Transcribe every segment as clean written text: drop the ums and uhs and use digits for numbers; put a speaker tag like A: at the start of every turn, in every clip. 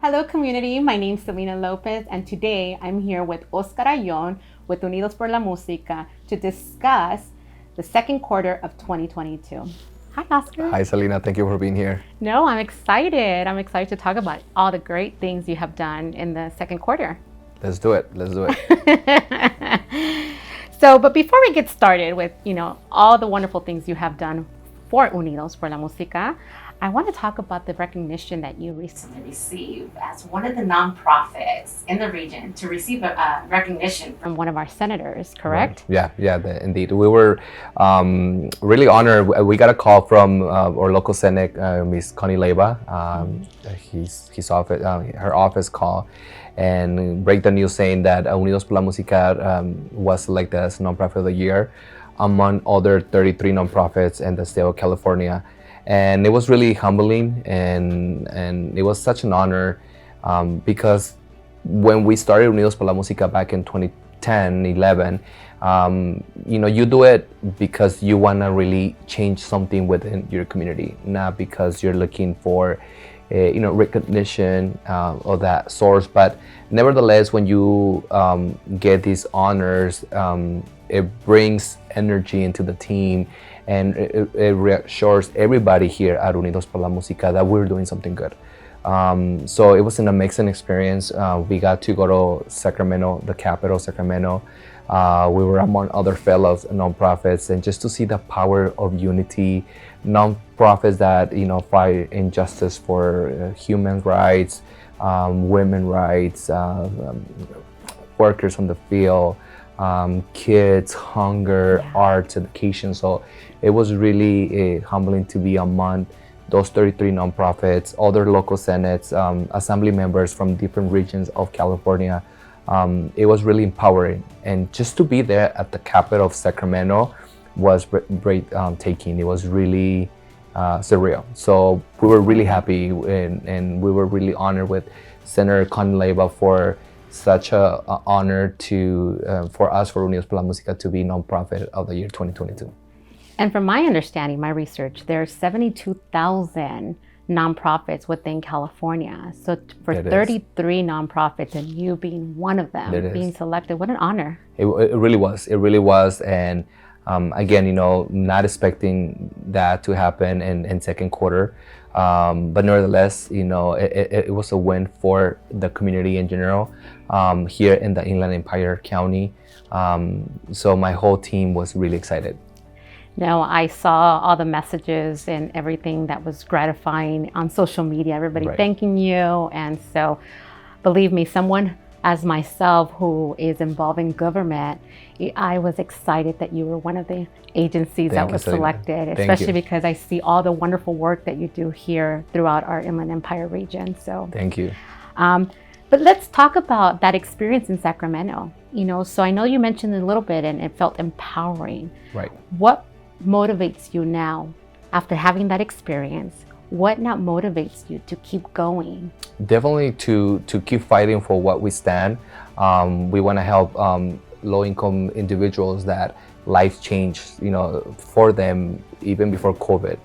A: Hello, community. My name is Selena Lopez, and today I'm here with Oscar Ayon with Unidos Por La Musica to discuss the second quarter of 2022. Hi, Oscar.
B: Hi, Selena. Thank you for being here.
A: No, I'm excited. I'm excited to talk about all the great things you have done in the second quarter.
B: Let's do it. Let's do it.
A: But before we get started with, all the wonderful things you have done for Unidos Por La Musica, I want to talk about the recognition that you recently received as one of the nonprofits in the region to receive a recognition from one of our senators, correct?
B: Right. Yeah, indeed. We were really honored. We got a call from our local Senate, Ms. Connie Leyva. His office, her office call, and break the news saying that Unidos Por La Musica was selected as nonprofit of the year among other 33 nonprofits in the state of California. And it was really humbling, and it was such an honor because when we started Unidos Por La Musica back in 2010, 11, you do it because you want to really change something within your community, not because you're looking for recognition of that source. But nevertheless, when you get these honors, it brings energy into the team, and it reassures everybody here at Unidos Por La Musica that we're doing something good. So it was an amazing experience. We got to go to Sacramento, the capital, Sacramento. We were among other fellows nonprofits, and just to see the power of unity, nonprofits that fight injustice for human rights, women rights, workers on the field, kids, hunger, arts, education. So it was really humbling to be among those 33 nonprofits, other local senates, assembly members from different regions of California. It was really empowering, and just to be there at the capital of Sacramento was breathtaking. It was really surreal. So we were really happy, and we were really honored with Senator Connie Leyva for such a honor for us, for Unidos Por La Musica, to be nonprofit of the year 2022.
A: And from my understanding, my research, there are 72,000 nonprofits within California. So for 33 nonprofits, and you being one of them, being selected, what an honor.
B: It really was. It really was. And again, not expecting that to happen in second quarter. But nevertheless, it was a win for the community in general here in the Inland Empire County. So my whole team was really excited.
A: Now, I saw all the messages and everything that was gratifying on social media, everybody thanking you. And so, believe me, someone as myself who is involved in government, I was excited that you were one of the agencies that was selected, especially because I see all the wonderful work that you do here throughout our Inland Empire region. So
B: thank you.
A: But let's talk about that experience in Sacramento. So I know you mentioned a little bit, and it felt empowering.
B: Right.
A: What motivates you now after having that experience? What now motivates you to keep going?
B: Definitely to keep fighting for what we stand. We want to help low-income individuals that life changed, for them even before COVID.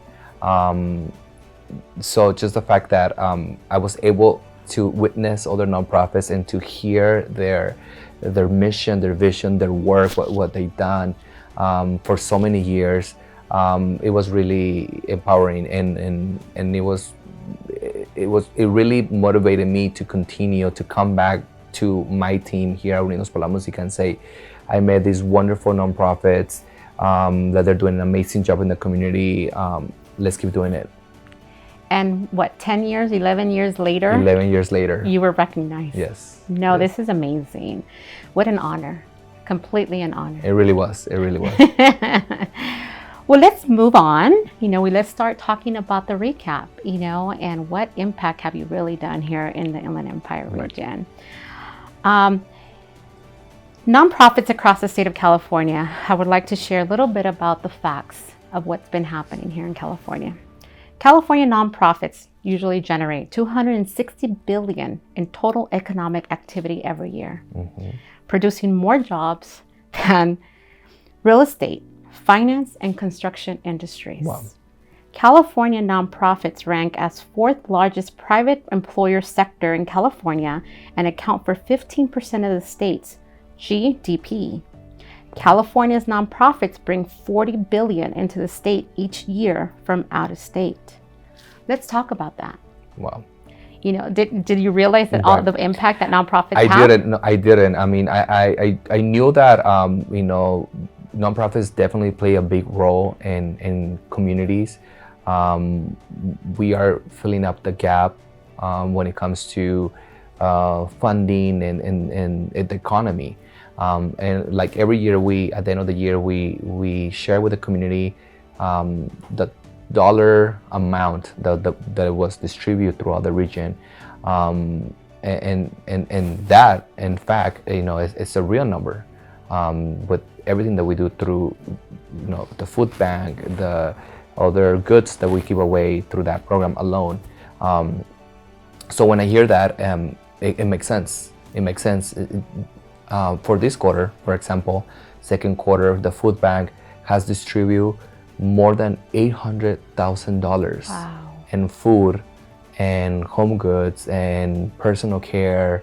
B: So just the fact that I was able to witness other nonprofits and to hear their mission, their vision, their work, what they've done for so many years. It was really empowering, and it really motivated me to continue to come back to my team here at Unidos Por La Musica and say, I met these wonderful nonprofits that they're doing an amazing job in the community. Let's keep doing it.
A: And 10 years, 11 years later?
B: 11 years later.
A: You were recognized.
B: Yes.
A: No, yes. This is amazing. What an honor. Completely an honor.
B: It really was. It really was.
A: Well, let's move on. Let's start talking about the recap, and what impact have you really done here in the Inland Empire region. Nonprofits across the state of California, I would like to share a little bit about the facts of what's been happening here in California. California nonprofits usually generate $260 billion in total economic activity every year, producing more jobs than real estate, finance, and construction industries.
B: Wow.
A: California nonprofits rank as fourth largest private employer sector in California and account for 15% of the state's GDP. California's nonprofits bring $40 billion into the state each year from out of state. Let's talk about that.
B: Wow.
A: You know, did you realize that all the impact that nonprofits have?
B: I didn't. I mean, I knew that, you know, nonprofits definitely play a big role in communities. We are filling up the gap when it comes to funding and the economy. And like every year, at the end of the year, we share with the community the dollar amount that was distributed throughout the region, and that, in fact, you know, it's a real number. With everything that we do through, you know, the food bank, the other goods that we give away through that program alone. So when I hear that, it makes sense. It makes sense. For this quarter, for example, second quarter, the food bank has distributed more than $800,000 in food and home goods and personal care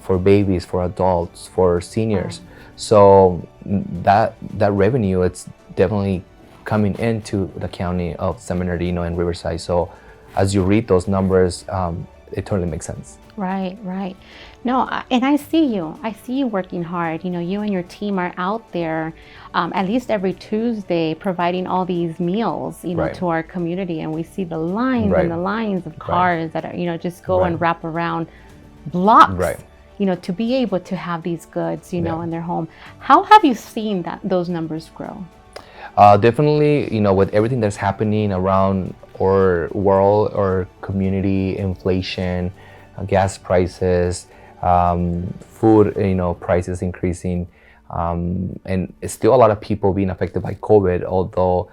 B: for babies, for adults, for seniors. So that revenue, it's definitely coming into the county of San Bernardino and Riverside. So as you read those numbers, it totally makes sense.
A: Right. No, and I see you working hard. You know, you and your team are out there at least every Tuesday providing all these meals, you know, to our community. And we see the lines and the lines of cars that are, you know, just go and wrap around blocks, you know, to be able to have these goods, you know, in their home. How have you seen those numbers grow?
B: Definitely, you know, with everything that's happening around our world or community, inflation, gas prices, food, you know, prices increasing, and it's still a lot of people being affected by COVID. Although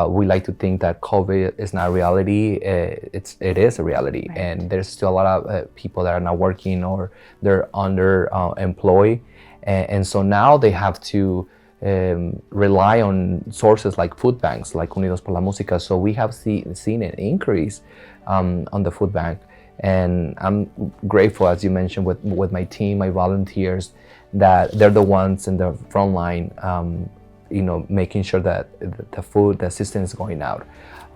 B: we like to think that COVID is not a reality, it is a reality, and there's still a lot of people that are not working or they're underemployed, and so now they have to rely on sources like food banks, like Unidos Por La Musica. So we have seen an increase on the food bank, and I'm grateful, as you mentioned, with my team, my volunteers, that they're the ones in the front line, you know, making sure that the food, the assistance is going out.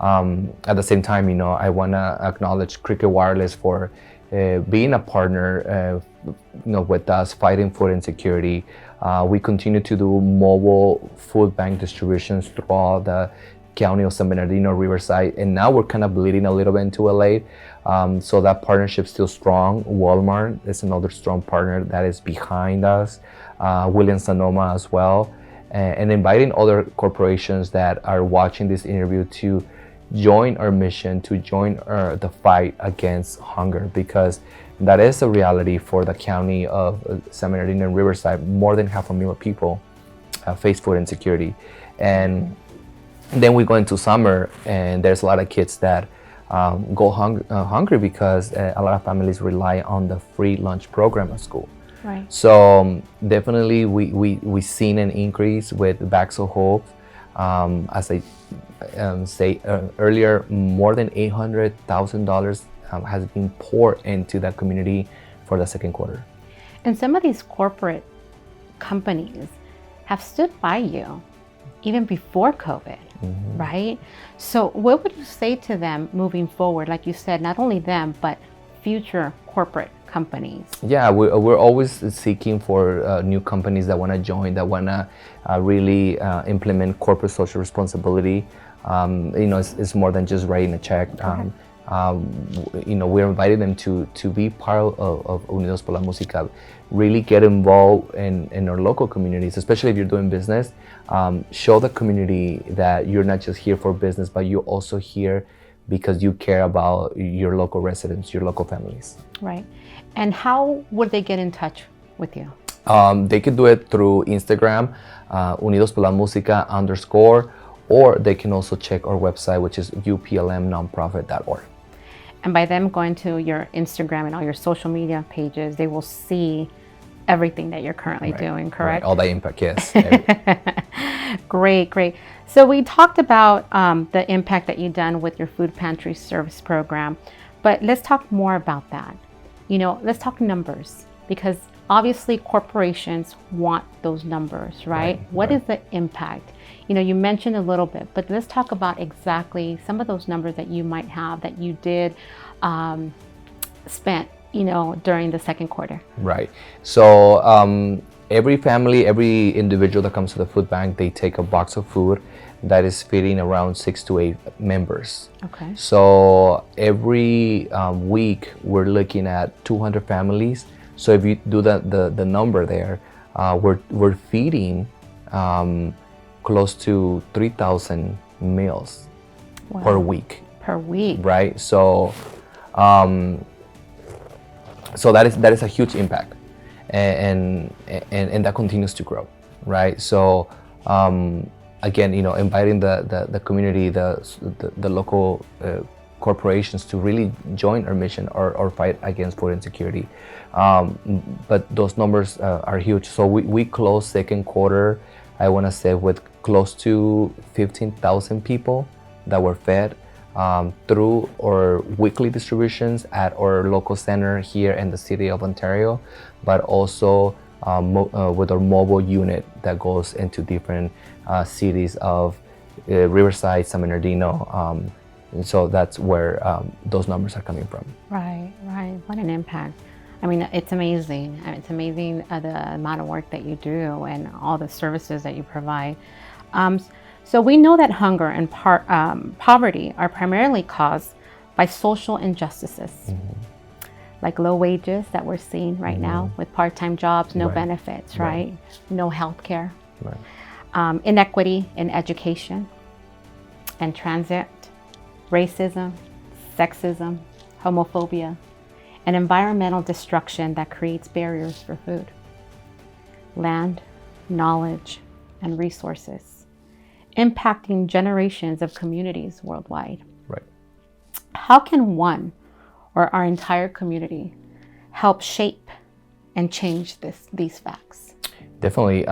B: At the same time, you know, I want to acknowledge Cricket Wireless for being a partner, you know, with us fighting food insecurity. We continue to do mobile food bank distributions throughout the county of San Bernardino, Riverside, and now we're kind of bleeding a little bit into LA. So that partnership's still strong. Walmart is another strong partner that is behind us. Williams-Sonoma as well, and inviting other corporations that are watching this interview to join our mission, to join the fight against hunger, because that is a reality for the county of San Bernardino and Riverside. More than 500,000 people face food insecurity. And then we go into summer, and there's a lot of kids that go hungry because a lot of families rely on the free lunch program at school.
A: Right.
B: So definitely we seen an increase with Bags of Hope. As I say earlier, more than $800,000 has been poured into that community for the second quarter.
A: And some of these corporate companies have stood by you even before COVID, right? So what would you say to them moving forward? Like you said, not only them, but future corporate companies. Yeah,
B: we're always seeking for new companies that want to join, that want to really implement corporate social responsibility. You know, it's more than just writing a check. You know, we're inviting them to be part of Unidos Por La Musica, really get involved in our local communities, especially if you're doing business. Show the community that you're not just here for business, but you're also here because you care about your local residents, your local families.
A: Right. And how would they get in touch with you?
B: They could do it through Instagram, Unidos Por La Musica _, or they can also check our website, which is uplmnonprofit.org.
A: And by them going to your Instagram and all your social media pages, they will see everything that you're currently doing, correct?
B: Right. All the impact, yes.
A: Great, great. So we talked about the impact that you've done with your food pantry service program, but let's talk more about that. Let's talk numbers, because obviously corporations want those numbers, right? What is the impact? You mentioned a little bit, but let's talk about exactly some of those numbers that you might have that you did spent, during the second quarter.
B: Right. So every family, every individual that comes to the food bank, they take a box of food that is feeding around 6 to 8 members.
A: Okay.
B: So every week we're looking at 200 families. So if you do the number there, we're feeding close to 3,000 meals per week.
A: Per week.
B: Right. So so that is a huge impact, and that continues to grow, right? So again, inviting the community, the local corporations to really join our mission or fight against food insecurity. But those numbers are huge. So we closed second quarter, I want to say, with close to 15,000 people that were fed through our weekly distributions at our local center here in the city of Ontario, but also with our mobile unit that goes into different cities of Riverside, San Bernardino. And so that's where those numbers are coming from.
A: Right. What an impact. I mean, it's amazing. It's amazing the amount of work that you do and all the services that you provide. So we know that hunger and poverty are primarily caused by social injustices, like low wages that we're seeing right now with part-time jobs, no benefits, right? No health care, inequity in education and transit, racism, sexism, homophobia, and environmental destruction that creates barriers for food, land, knowledge, and resources, impacting generations of communities worldwide.
B: Right.
A: How can one or our entire community help shape and change these facts?
B: Definitely.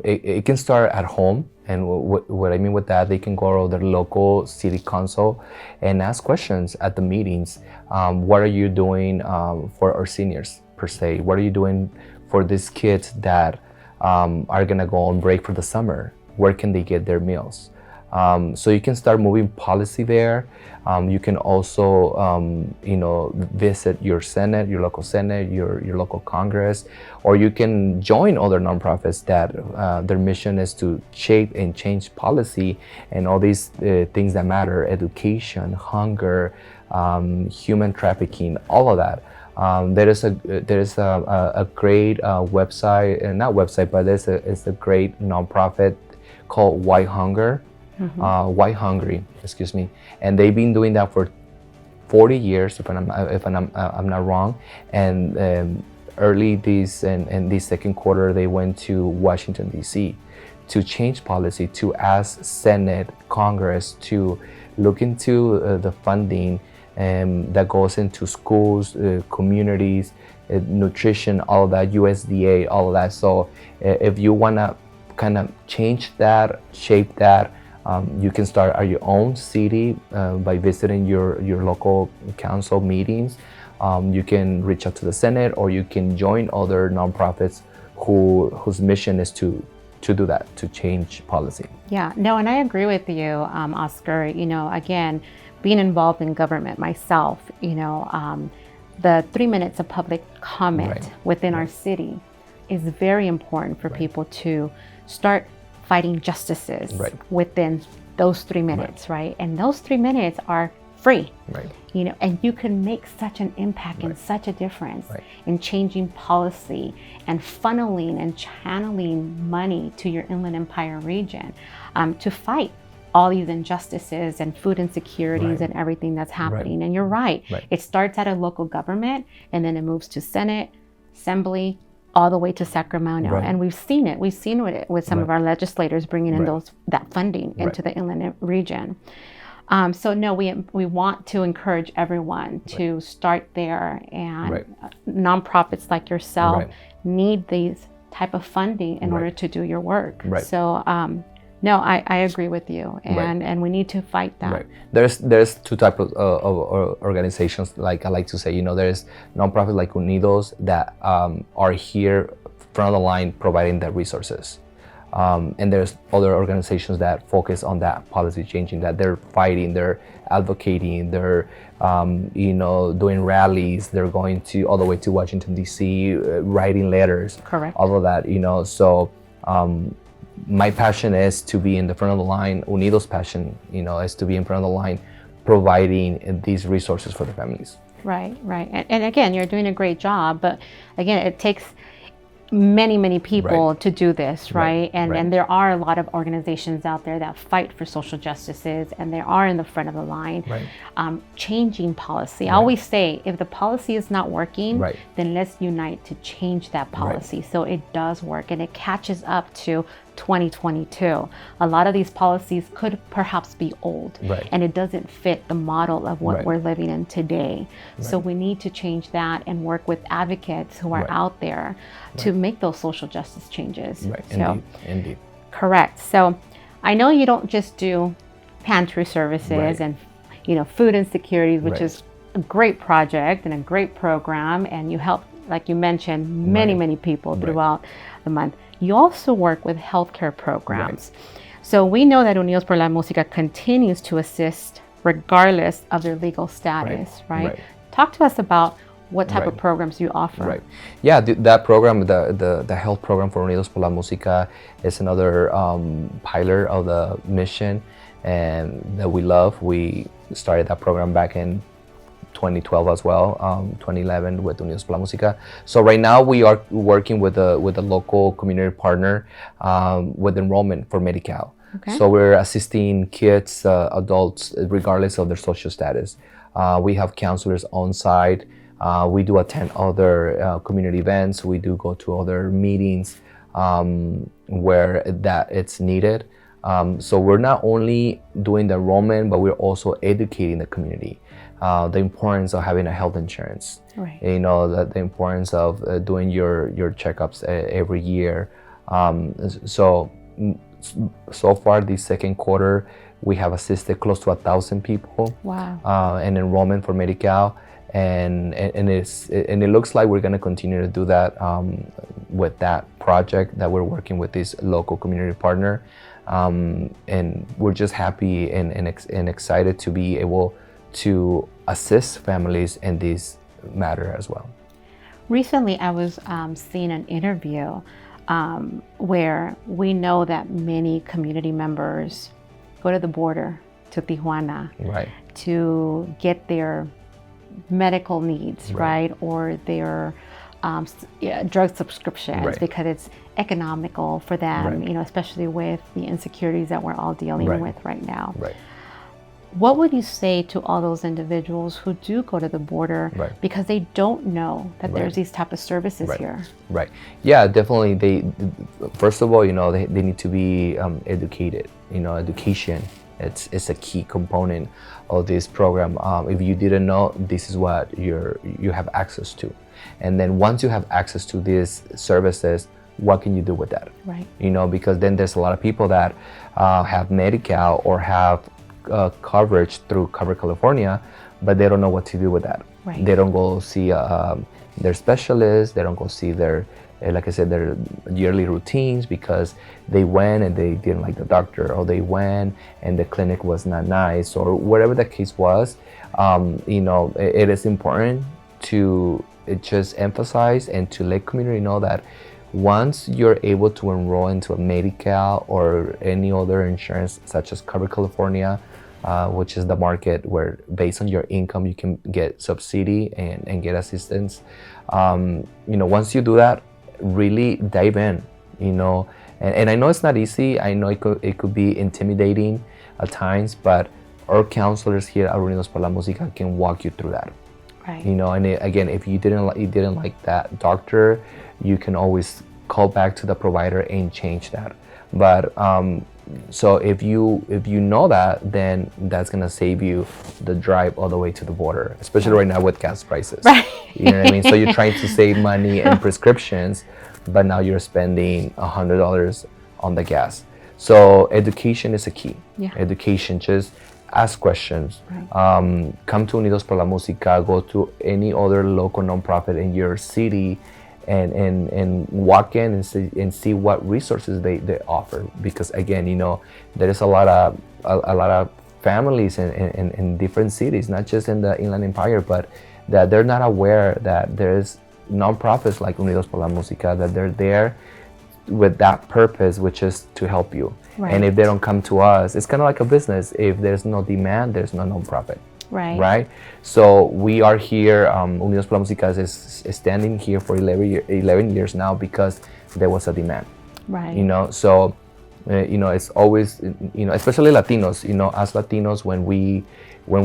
B: It can start at home. And what I mean with that, they can go to their local city council and ask questions at the meetings. What are you doing for our seniors, per se? What are you doing for these kids that are going to go on break for the summer? Where can they get their meals? So you can start moving policy there. You can also, visit your Senate, your local Senate, your local Congress, or you can join other nonprofits that their mission is to shape and change policy and all these things that matter: education, hunger, human trafficking, all of that. There is a great website, not website, but it's a great nonprofit called White Hungry, excuse me, and they've been doing that for 40 years, if I'm not wrong. And early in this second quarter, they went to Washington D.C. to change policy, to ask Senate, Congress to look into the funding that goes into schools, communities, nutrition, all of that, USDA, all of that. So if you wanna kind of change that, shape that, you can start at your own city by visiting your local council meetings. You can reach out to the Senate, or you can join other nonprofits whose mission is to do that, to change policy.
A: Yeah, no, and I agree with you, Oscar. Again, being involved in government myself, the 3 minutes of public comment within our city is very important for people to start fighting justices within those 3 minutes, right? And those 3 minutes are free, and you can make such an impact and such a difference in changing policy and funneling and channeling money to your Inland Empire region to fight all these injustices and food insecurities and everything that's happening. And you're right. It starts at a local government, and then it moves to Senate, Assembly, all the way to Sacramento. And we've seen it. We've seen it with some of our legislators bringing in that funding into the inland region. So no, we want to encourage everyone to start there, and nonprofits like yourself need these type of funding in order to do your work. So No, I agree with you, and we need to fight that.
B: Right. There's two types of organizations. Like I like to say, there's nonprofit like Unidos that are here front of the line providing the resources, and there's other organizations that focus on that policy changing, that they're fighting, they're advocating, they're doing rallies, they're going to all the way to Washington D.C., writing letters.
A: Correct.
B: All of that, so. My passion is to be in the front of the line. Unidos' passion, is to be in front of the line, providing these resources for the families.
A: Right. And again, you're doing a great job, but again, it takes many people to do this, right? And there are a lot of organizations out there that fight for social justices, and they are in the front of the line, changing policy. I always say, if the policy is not working, then let's unite to change that policy so it does work and it catches up to 2022. A lot of these policies could perhaps be old, and it doesn't fit the model of what we're living in today. So we need to change that and work with advocates who are out there to make those social justice changes. So,
B: Indeed.
A: Correct. So I know you don't just do pantry services and food insecurity, which is a great project and a great program, and you help, like you mentioned, many people throughout the month. You also work with healthcare programs. So we know that Unidos Por La Musica continues to assist regardless of their legal status, right? Talk to us about what type of programs you offer.
B: Yeah, that program, the health program for Unidos Por La Musica, is another pillar of the mission, and that we love. We started that program back in 2012 as well, 2011 with Unidos Por La Musica. So right now we are working with a local community partner with enrollment for Medi-Cal. So we're assisting kids, adults, regardless of their social status. We have counselors on site. We do attend other community events. We do go to other meetings where that it's needed. So we're not only doing the enrollment, but we're also educating the community. The importance of having a health insurance, the importance of doing your checkups every year. So far this second quarter, we have assisted close to 1,000 people. In enrollment for Medi-Cal, and it looks like we're going to continue to do that with that project that we're working with this local community partner, and we're just happy and excited to be able to assist families in this matter as well.
A: Recently, I was seeing an interview where we know that many community members go to the border to Tijuana to get their medical needs, or their drug subscriptions because it's economical for them, especially with the insecurities that we're all dealing with right now. What would you say to all those individuals who do go to the border because they don't know that there's these type of services here?
B: Yeah, definitely. They first of all, they need to be educated. Education, it's a key component of this program. If you didn't know, this is what you have access to, and then once you have access to these services, what can you do with that? Because then there's a lot of people that have Medi-Cal or have coverage through Cover California, but they don't know what to do with that. They don't go see their specialists. They don't go see their, like I said, their yearly routines because they went and they didn't like the doctor, or they went and the clinic was not nice, or whatever the case was. It is important to just emphasize and to let community know that once you're able to enroll into a Medi-Cal or any other insurance such as Cover California, which is the market where based on your income you can get subsidy and get assistance. Once you do that, really dive in, and I know it's not easy. I know it could be intimidating at times, but our counselors here at Unidos Por La Musica can walk you through that. And again, if you didn't like that doctor, you can always call back to the provider and change that. But so if you know that, then that's gonna save you the drive all the way to the border, especially right now with gas prices. You know what I mean? So you're trying to save money and prescriptions, but now you're spending $100 on the gas. So education is a key.
A: Yeah.
B: Education, just ask questions.
A: Right.
B: Come to Unidos Por La Musica, go to any other local nonprofit in your city, and walk in and see what resources they offer. Because again, there is a lot of families in different cities, not just in the Inland Empire, but that they're not aware that there is nonprofits like Unidos Por La Musica, that they're there with that purpose, which is to help you.
A: Right.
B: And if they don't come to us, it's kind of like a business. If there's no demand, there's no nonprofit. Right. So we are here. Unidos Por La Musica is standing here for 11 years now because there was a demand.
A: Right.
B: So it's always, especially Latinos. As Latinos, when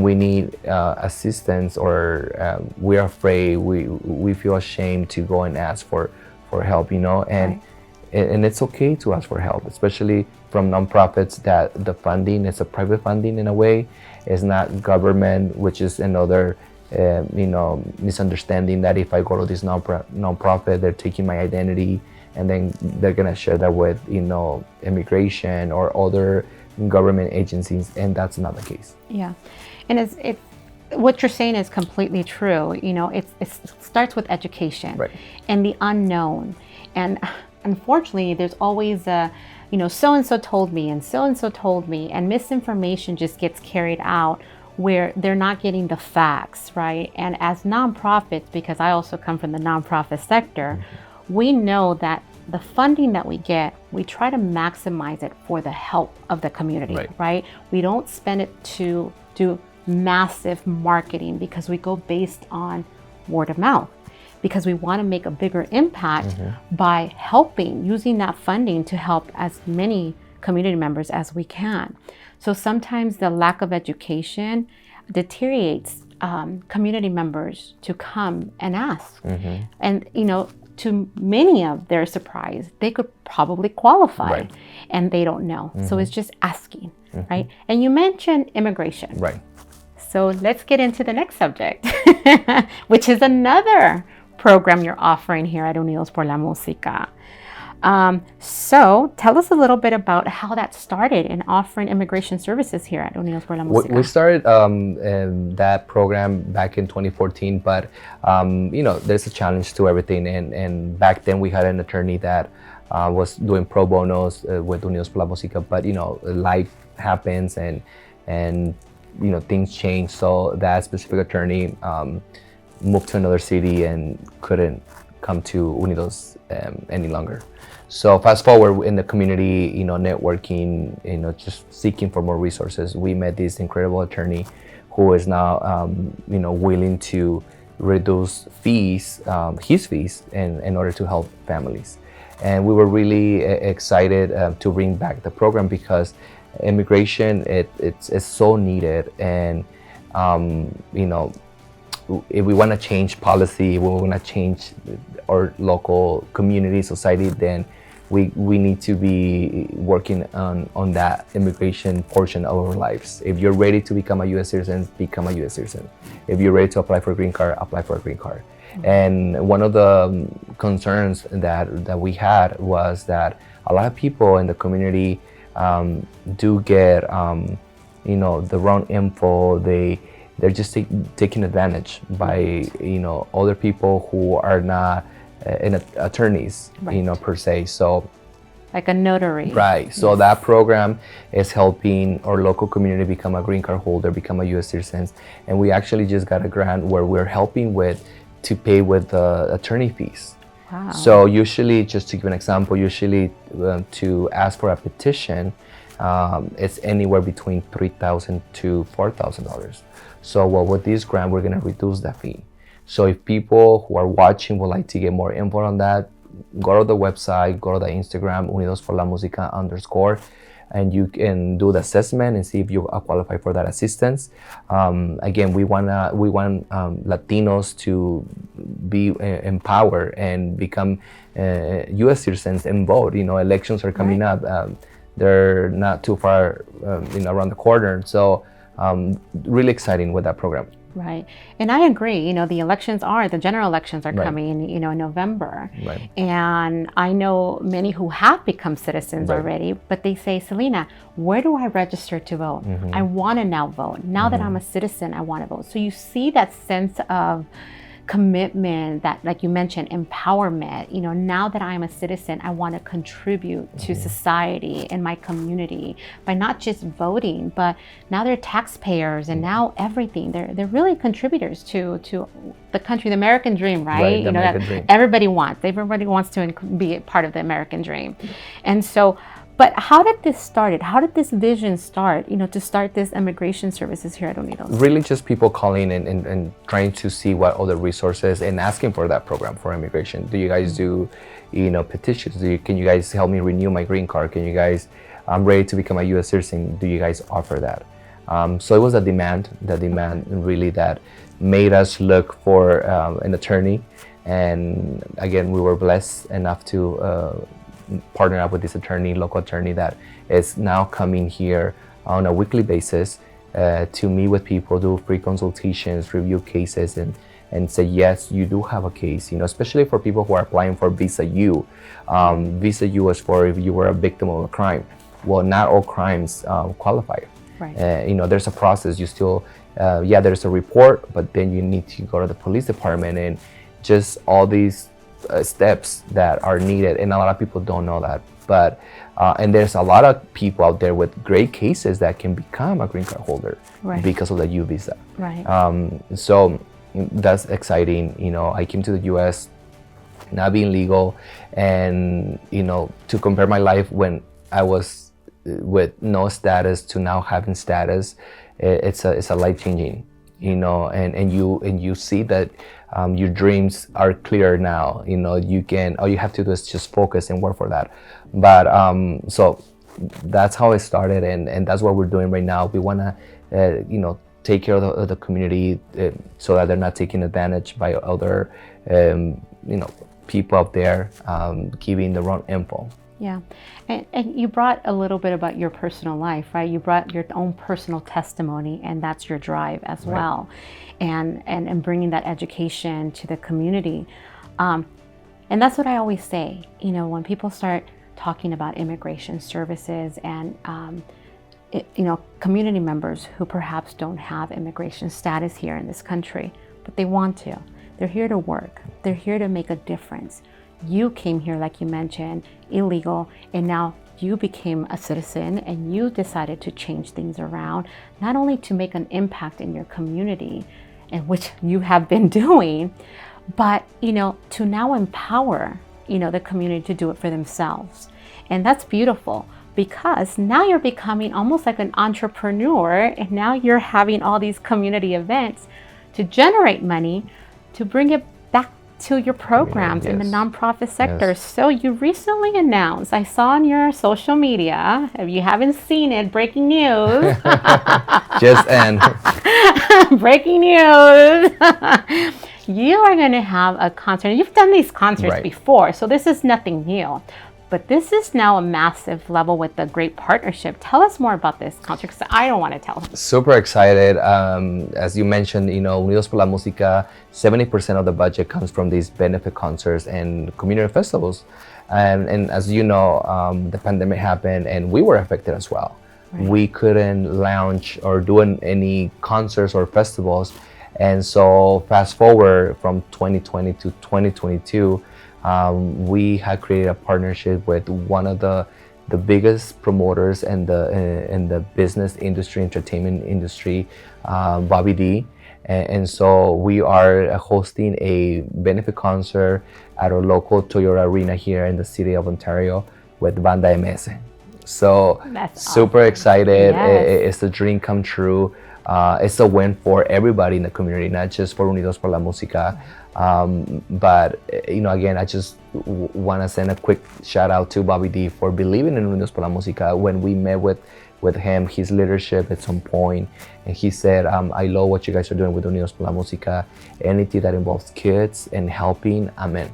B: we need assistance or we're afraid, we feel ashamed to go and ask for help. And it's okay to ask for help, especially from nonprofits that the funding is a private funding in a way. It's not government, which is another misunderstanding that if I go to this nonprofit, they're taking my identity and then they're gonna share that with immigration or other government agencies, and that's not the case.
A: Yeah, and it's what you're saying is completely true. It starts with education,
B: right,
A: and the unknown. And unfortunately, there's always a, so-and-so told me and so-and-so told me, and misinformation just gets carried out where they're not getting the facts, right? And as nonprofits, because I also come from the nonprofit sector, we know that the funding that we get, we try to maximize it for the help of the community, right? We don't spend it to do massive marketing because we go based on word of mouth, because we want to make a bigger impact by using that funding to help as many community members as we can. So sometimes the lack of education deteriorates community members to come and ask. And, to many of their surprise, they could probably qualify and they don't know. So it's just asking, right? And you mentioned immigration.
B: Right.
A: So let's get into the next subject, which is another program you're offering here at Unidos Por La Musica. So tell us a little bit about how that started in offering immigration services here at Unidos Por La Musica.
B: We started that program back in 2014, but there's a challenge to everything. And back then we had an attorney that was doing pro bonos with Unidos Por La Musica, but life happens and things change. So that specific attorney moved to another city and couldn't come to Unidos any longer. So fast forward in the community, networking, just seeking for more resources, we met this incredible attorney who is now, willing to reduce fees, his fees, in order to help families. And we were really excited to bring back the program because immigration, it's so needed. And, if we want to change policy, if we want to change our local community, society, then we need to be working on that immigration portion of our lives. If you're ready to become a U.S. citizen, become a U.S. citizen. If you're ready to apply for a green card, apply for a green card. And one of the concerns that we had was that a lot of people in the community do get the wrong info. They're just taking advantage by other people who are not attorneys, per se. So
A: like a notary,
B: right? So that program is helping our local community become a green card holder, become a U.S. citizen, and we actually just got a grant where we're helping to pay with the attorney fees.
A: Wow.
B: So usually, just to give an example, to ask for a petition, it's anywhere between $3,000 to $4,000. So with this grant, we're gonna reduce that fee. So if people who are watching would like to get more info on that, go to the website, go to the Instagram, Unidos Por La Musica _, and you can do the assessment and see if you qualify for that assistance. Again, we want Latinos to be empowered and become U.S. citizens and vote. Elections are coming up. They're not too far, around the corner. So really exciting with that program.
A: Right. And I agree. The general elections are
B: Right.
A: coming, in November.
B: Right.
A: And I know many who have become citizens
B: Right.
A: already, but they say, Selena, where do I register to vote? I want to now vote. Now that I'm a citizen, I want to vote. So you see that sense of commitment, that, like you mentioned, empowerment. Now that I'm a citizen, I want to contribute to society and my community by not just voting, but now they're taxpayers, and now everything. They're really contributors to the country, the American dream, right?
B: The American dream.
A: Everybody wants to be a part of the American dream. And so, but how did this start? How did this vision start, to start this immigration services here at Unidos?
B: Really just people calling and trying to see what other resources and asking for that program for immigration. Do you guys do, petitions? Can you guys help me renew my green card? Can you guys, I'm ready to become a U.S. citizen. Do you guys offer that? So it was the demand really that made us look for an attorney. And again, we were blessed enough to partner up with this local attorney that is now coming here on a weekly basis to meet with people, do free consultations, review cases, and say, yes, you do have a case, especially for people who are applying for Visa U. Visa U is for if you were a victim of a crime. Well, not all crimes qualify.
A: Right.
B: There's a process. You still, there's a report, but then you need to go to the police department and just all these steps that are needed, and a lot of people don't know that. But and there's a lot of people out there with great cases that can become a green card holder because of the U visa.
A: Right.
B: So that's exciting. I came to the U.S. not being legal, and to compare my life when I was with no status to now having status, it's a life changing. And you see that your dreams are clear now. You can, all you have to do is just focus and work for that. But so that's how it started, and that's what we're doing right now. We want to take care of the community so that they're not taken advantage by other people out there giving the wrong info.
A: Yeah. And you brought a little bit about your personal life, right? You brought your own personal testimony, and that's your drive as well. And bringing that education to the community. And that's what I always say, when people start talking about immigration services and, community members who perhaps don't have immigration status here in this country, but they want to. They're here to work. They're here to make a difference. You came here, like you mentioned, illegal, and now you became a citizen and you decided to change things around, not only to make an impact in your community, and which you have been doing, but to now empower the community to do it for themselves. And that's beautiful, because now you're becoming almost like an entrepreneur, and now you're having all these community events to generate money to bring it back to your programs in the nonprofit sector. So you recently announced, I saw on your social media, if you haven't seen it, breaking news.
B: Just end.
A: Breaking news. You are going to have a concert. You've done these concerts before, so this is nothing new. But this is now a massive level with a great partnership. Tell us more about this concert, because I don't want to tell.
B: Super excited. As you mentioned, Unidos Por La Musica, 70% of the budget comes from these benefit concerts and community festivals. And as you know, the pandemic happened and we were affected as well. We couldn't launch or do any concerts or festivals. And so fast forward from 2020 to 2022, we had created a partnership with one of the biggest promoters in the business industry, entertainment industry, Bobby D. And so we are hosting a benefit concert at our local Toyota Arena here in the city of Ontario with Banda MS. So
A: that's
B: super
A: awesome.
B: Excited.
A: Yes.
B: It's a dream come true. It's a win for everybody in the community, not just for Unidos Por La Musica. But again, I just want to send a quick shout out to Bobby D for believing in Unidos Por La Musica. When we met with him, his leadership at some point, and he said, I love what you guys are doing with Unidos Por La Musica. Anything that involves kids and helping, I'm in.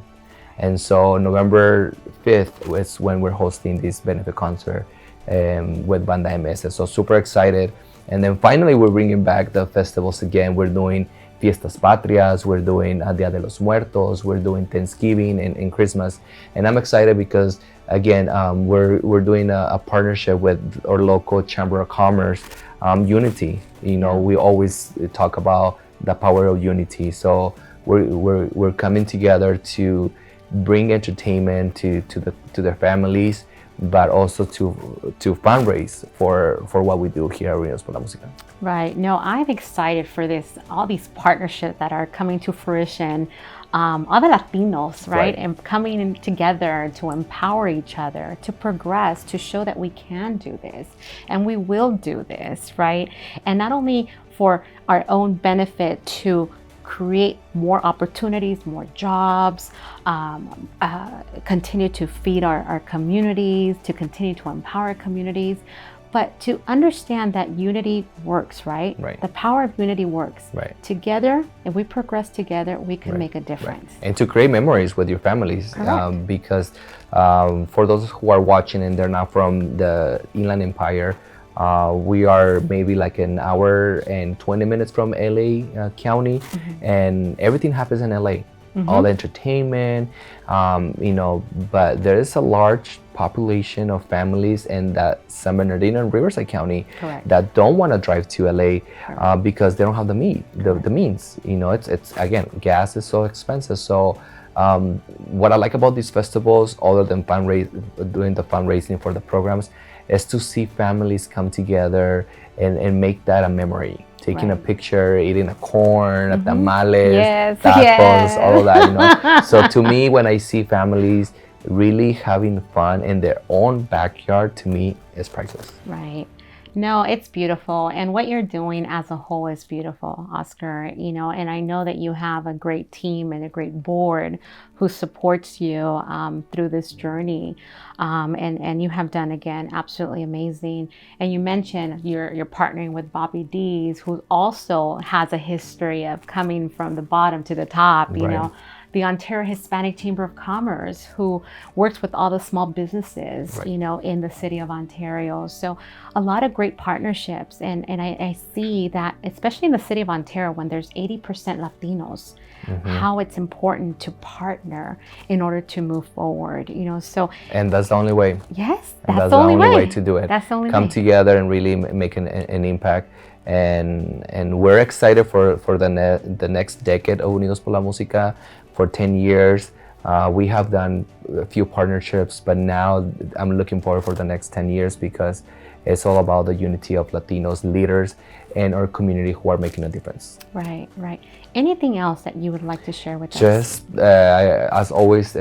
B: And so November 5th is when we're hosting this benefit concert with Banda MS. So super excited. And then finally, we're bringing back the festivals again. We're doing Fiestas Patrias, we're doing Dia de los Muertos, we're doing Thanksgiving and Christmas. And I'm excited because, again, we're doing a partnership with our local Chamber of Commerce, Unity. You know, we always talk about the power of unity. So we're coming together to bring entertainment to their families, but also to fundraise for what we do here at Unidos Por La Musica.
A: Right. No, I'm excited for all these partnerships that are coming to fruition. Other Latinos, right? And coming in together to empower each other, to progress, to show that we can do this and we will do this, right? And not only for our own benefit to create more opportunities, more jobs, continue to feed our communities, to continue to empower communities, but to understand that unity works, right? The power of unity works. Together, if we progress together, we can make a difference.
B: And to create memories with your families, because for those who are watching and they're not from the Inland Empire, we are maybe like an hour and 20 minutes from LA County, and everything happens in LA. All the entertainment, you know, but there is a large population of families in that San Bernardino and Riverside County that don't want to drive to LA because they don't have the means. You know, it's again, gas is so expensive. So what I like about these festivals, other than doing the fundraising for the programs, is to see families come together and make that a memory. Taking a picture, eating a corn, tamales, tacos, all of that, you know. So to me, when I see families really having fun in their own backyard, to me, is priceless.
A: Right. No, it's beautiful. And what you're doing as a whole is beautiful, Oscar, you know, and I know that you have a great team and a great board who supports you through this journey. And you have done, again, absolutely amazing. And you mentioned you're partnering with Bobby Dees, who also has a history of coming from the bottom to the top, you know. The Ontario Hispanic Chamber of Commerce, who works with all the small businesses, you know, in the city of Ontario. So a lot of great partnerships. And I see that, especially in the city of Ontario, when there's 80% Latinos, how it's important to partner in order to move forward, you know. So,
B: and that's the only way.
A: Yes, that's the only way
B: to do it.
A: That's the only
B: Come
A: way.
B: together and really make an impact. And we're excited for the next decade of Unidos Por La Musica. For 10 years, we have done a few partnerships, but now I'm looking forward for the next 10 years because it's all about the unity of Latinos leaders and our community who are making a difference.
A: Right, right. Anything else that you would like to share with us?
B: Just as always,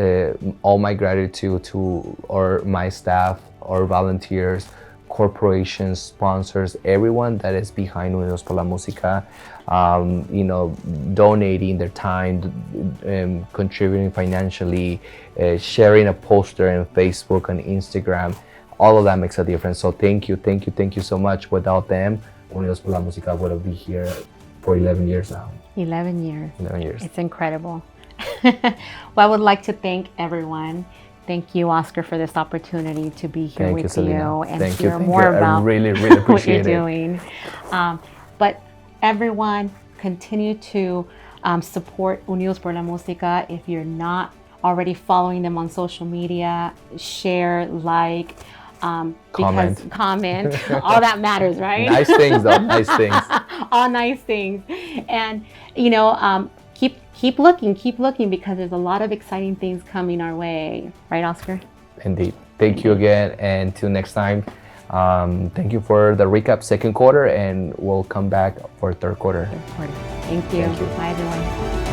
B: all my gratitude to my staff, our volunteers, corporations, sponsors, everyone that is behind Unidos Por La Musica, you know, donating their time, contributing financially, sharing a poster on Facebook and Instagram. All of that makes a difference. So thank you so much. Without them, Unidos Por La Musica wouldn't be here for 11 years now.
A: 11 years.
B: 11 years.
A: It's incredible. Well, I would like to thank everyone. Thank you, Oscar, for this opportunity to be here with you and hear more about
B: I really appreciate
A: what you're doing. But everyone, continue to support Unidos Por La Musica. If you're not already following them on social media, share, like,
B: comment.
A: All that matters, right?
B: Nice things, though. Nice things.
A: All nice things. And, you know, keep looking because there's a lot of exciting things coming our way. Right, Oscar?
B: Indeed. Thank you again. And till next time, thank you for the recap second quarter, and we'll come back for third quarter.
A: Thank you. Bye, everyone.